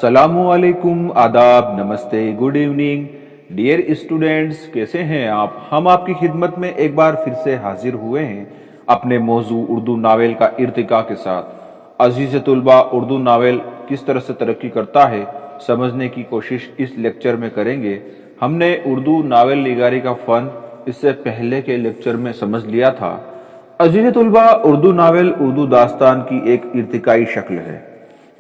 अस्सलामु अलैकुम, आदाब, नमस्ते, गुड इवनिंग डियर स्टूडेंट्स। कैसे हैं आप? हम आपकी खिदमत में एक बार फिर से हाजिर हुए हैं अपने मौजू उर्दू नावल का इर्तिका के साथ। अजीज तुलबा, उर्दू नावल किस तरह से तरक्की करता है समझने की कोशिश इस लेक्चर में करेंगे। हमने उर्दू नावल निगारी का फ़न इससे पहले के लेक्चर में समझ लिया था। अजीज तुलबा, उर्दू नावल उर्दू दास्तान की एक इर्तिकाई शक्ल है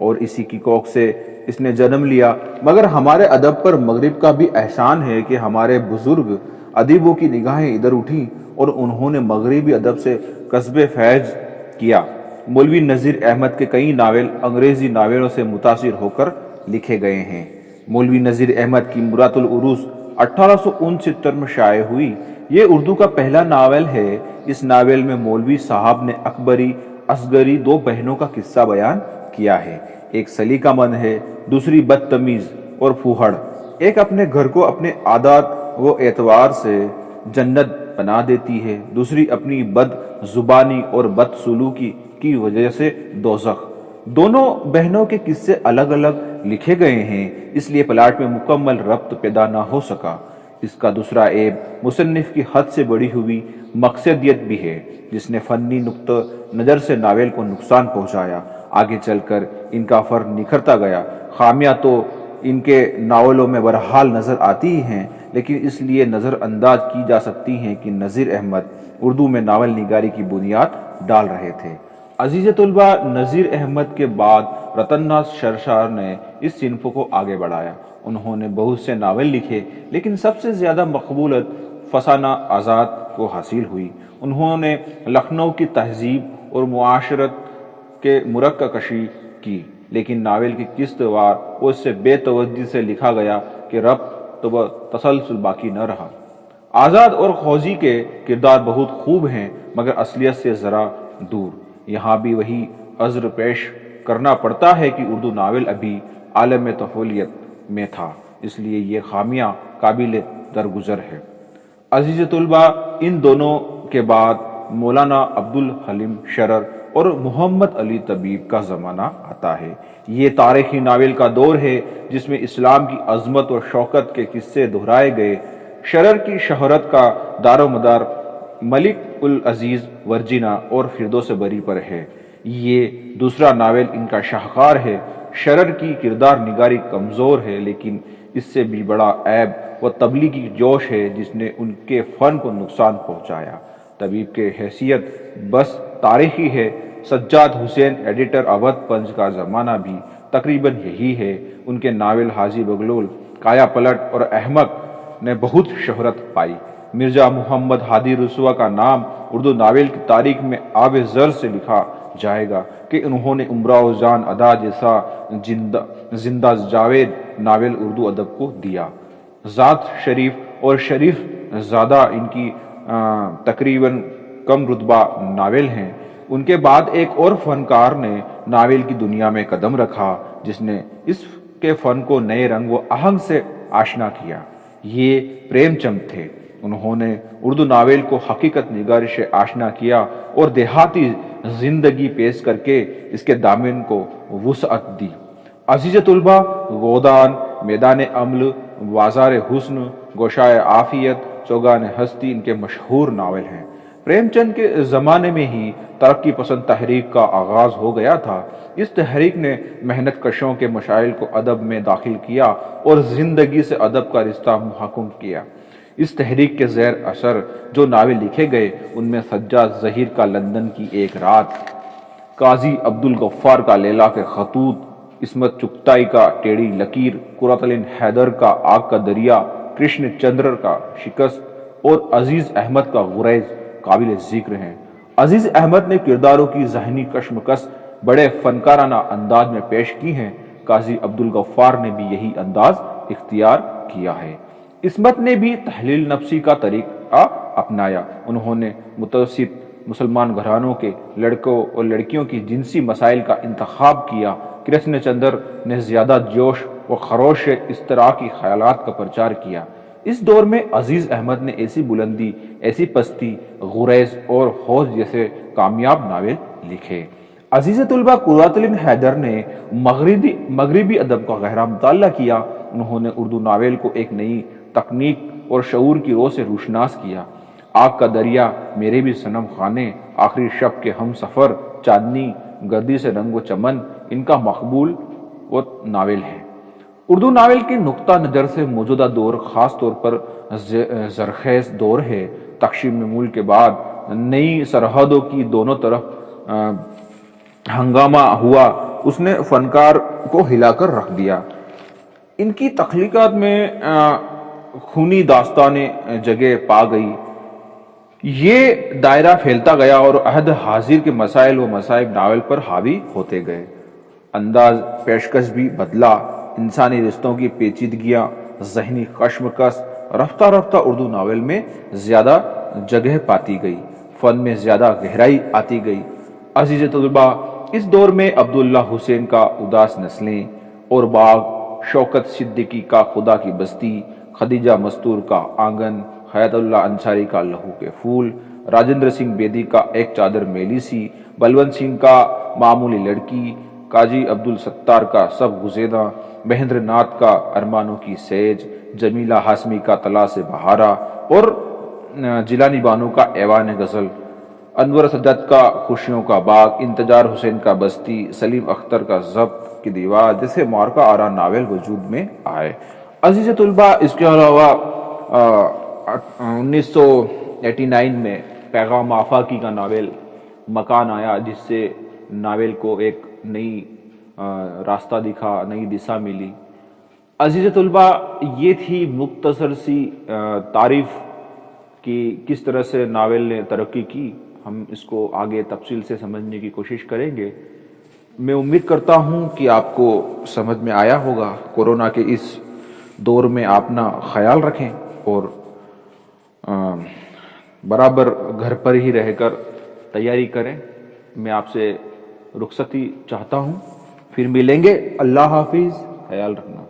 और इसी की कोख से इसने जन्म लिया। मगर हमारे अदब पर मगरिब का भी एहसान है कि हमारे बुजुर्ग अदीबों की निगाहें इधर उठी और उन्होंने मगरिबी अदब से कस्बे फैज किया। मौलवी नज़ीर अहमद के कई नावल अंग्रेज़ी नावलों से मुतासिर होकर लिखे गए हैं। मौलवी नज़ीर अहमद की मुरातुल उरूस 1869 में शाये हुई। ये उर्दू का पहला नावल है। इस नावल में मौलवी साहब ने अकबरी असगरी दो बहनों का किस्सा बयान किया है। एक सलीकामंद है, दूसरी बदतमीज और फूहड़। एक अपने घर को अपने आदत व एतवार से जन्नत बना देती है, दूसरी अपनी बद जुबानी और बदसलूकी की वजह से दोज़ख। दोनों बहनों के किस्से अलग अलग लिखे गए हैं, इसलिए प्लाट में मुकम्मल रब्त पैदा ना हो सका। इसका दूसरा ऐब मुसन्निफ की हद से बड़ी हुई मकसदियत भी है, जिसने फन्नी नुक्ता नज़र से नावल को नुकसान पहुंचाया। आगे चलकर इनका फर्क निखरता गया। खामियां तो इनके नावलों में बहरहाल नज़र आती ही हैं, लेकिन इसलिए नज़रअंदाज की जा सकती हैं कि नज़ीर अहमद उर्दू में नावल निगारी की बुनियाद डाल रहे थे। अजीज़ तुलबा, नज़ीर अहमद के बाद रतन्नाज शरशार ने इस सिन्फ को आगे बढ़ाया। उन्होंने बहुत से नावल लिखे, लेकिन सबसे ज़्यादा मकबूलत फसाना आज़ाद को हासिल हुई। उन्होंने लखनऊ की तहजीब और मुआशरत के मुरक्का कशी की, लेकिन नावल की किस्तवार और उससे बेतवज्जी से लिखा गया कि रब तो तसलसल बाकी न रहा। आज़ाद और खौजी के किरदार बहुत खूब हैं, मगर असलियत से ज़रा दूर। यहाँ भी वही अज़्र पेश करना पड़ता है कि उर्दू नावल अभी आलम तफूलियत में था, इसलिए ये खामियाँ काबिल दरगुजर है। अजीज़ तुलबा, इन दोनों के बाद मौलाना अब्दुल हलीम शरर और मोहम्मद अली तबीब का ज़माना आता है। ये तारीखी नावल का दौर है जिसमें इस्लाम की अज़मत और शौकत के किस्से दोहराए गए। शरर की शहरत का दारोमदार मलिक उल अजीज़ वर्जिना और फिरदौस बरी पर है। ये दूसरा नावल इनका शाहकार है। शरर की किरदार निगारी कमज़ोर है, लेकिन इससे भी बड़ा ऐब व तबलीगी जोश है जिसने उनके फ़न को नुकसान पहुँचाया। तबीब के हैसियत बस तारीखी है। सज्जाद हुसैन एडिटर अवध पंच का ज़माना भी तकरीबन यही है। उनके नावल हाजी बगलोल, काया पलट और अहमक ने बहुत शोहरत पाई। मिर्जा मोहम्मद हादी रसुआ का नाम उर्दू नावल की तारीख में आब ज़र से लिखा जाएगा कि उन्होंने उम्राव जान अदा जैसा जिंदा जावेद नावल उर्दू अदब को दिया। ज़ात शरीफ और शरीफ ज़ादा इनकी तकरीबन कम रुतबा नावल हैं। उनके बाद एक और फनकार ने नावल की दुनिया में कदम रखा, जिसने इसके फ़न को नए रंग व आहंग से आशना किया। ये प्रेमचंद थे। उन्होंने उर्दू नावल को हकीकत निगारी से आशना किया और देहाती जिंदगी पेश करके इसके दामन को वुसअत दी। अजीज़ तुलबा, गोदान, मैदान अमल, बाजार हुस्न, गोशाए आफियत, चौगान हस्ती इनके मशहूर नावल हैं। प्रेमचंद के ज़माने में ही तरक्की पसंद तहरीक का आगाज़ हो गया था। इस तहरीक ने मेहनत कशों के मशाइल को अदब में दाखिल किया और ज़िंदगी से अदब का रिश्ता मुहक्कम किया। इस तहरीक के ज़ैर असर जो नावल लिखे गए, उनमें सज्जाद ज़हीर का लंदन की एक रात, काजी अब्दुल गफ्फार का लैला के खतूत, इस्मत चुगताई का टेढ़ी लकीर, कुरातलिन हैदर का आग का दरिया, कृष्ण चंद्र का शिकस्त और अजीज़ अहमद का गुरैज़ काबिल ज़िक्र हैं। अजीज़ अहमद ने किरदारों की ज़हनी कशमकश बड़े फ़नकाराना अंदाज में पेश की हैं। काजी अब्दुल गफ्फार ने भी यही अंदाज इख्तियार किया है। इस्मत ने भी तहलील नफ्सी का तरीक़ा अपनाया। उन्होंने मुतवस्सित मुसलमान घरानों के लड़कों और लड़कियों की जिनसी मसाइल का इंतखाब किया। कृष्ण चंद्र ने ज़्यादा जोश व खरोश से इस तरह की ख्यालात का प्रचार किया। इस दौर में अजीज़ अहमद ने ऐसी बुलंदी, ऐसी पस्ती, गुरैज़ और हौज जैसे कामयाब नावल लिखे। عزیز طلبہ، قرۃ العین حیدر نے مغربی ادب کا گہرا مطالعہ کیا۔ انہوں نے اردو ناول کو ایک نئی تکنیک اور شعور کی روح سے روشناس کیا۔ آگ کا دریا، میرے بھی صنم خانے، آخری شب کے ہم سفر، چاندنی، گردی سے رنگ و چمن ان کا مقبول و ناول ہے۔ اردو ناول کے نقطہ نظر سے موجودہ دور خاص طور پر زرخیز دور ہے۔ تقسیم ملک کے بعد نئی سرحدوں کی دونوں طرف ہنگامہ ہوا، اس نے فنکار کو ہلا کر رکھ دیا۔ ان کی تخلیقات میں خونی داستانیں جگہ پا گئی۔ یہ دائرہ پھیلتا گیا اور عہد حاضر کے مسائل و مصائب ناول پر حاوی ہوتے گئے۔ انداز پیشکش بھی بدلا، انسانی رشتوں کی پیچیدگیاں، ذہنی کشمکش رفتہ رفتہ اردو ناول میں زیادہ جگہ پاتی گئی، فن میں زیادہ گہرائی آتی گئی۔ عزیز طلبہ، اس دور میں عبداللہ حسین کا اداس نسلیں اور باغ، شوکت صدیقی کا خدا کی بستی، خدیجہ مستور کا آنگن، حیات اللہ انصاری کا لہو کے پھول، راجندر سنگھ بیدی کا ایک چادر میلی سی، بلونت سنگھ کا معمولی لڑکی، قاضی عبدالستار کا سب گزیدہ، مہندر ناتھ کا ارمانوں کی سیج، جمیلہ ہاشمی کا طلا سے بہارا اور جیلانی بانو کا ایوان غزل، انور سجاد کا خوشیوں کا باغ، انتظار حسین کا بستی، سلیم اختر کا ضبط کی دیوار جیسے مارکہ آرا ناول وجود میں آئے۔ عزیز طلبہ، اس کے علاوہ 1989 میں پیغام آفاقی کا ناول مکان آیا، جس سے ناول کو ایک نئی راستہ دکھا، نئی دشا ملی۔ عزیز طلبہ، یہ تھی مختصر سی تعریف کہ کس طرح سے ناول نے ترقی کی۔ ہم اس کو آگے تفصیل سے سمجھنے کی کوشش کریں گے۔ میں امید کرتا ہوں کہ آپ کو سمجھ میں آیا ہوگا۔ کورونا کے اس دور میں آپ اپنا خیال رکھیں اور برابر گھر پر ہی رہ کر تیاری کریں۔ میں آپ سے رخصتی چاہتا ہوں، پھر ملیں گے۔ اللہ حافظ، خیال رکھنا۔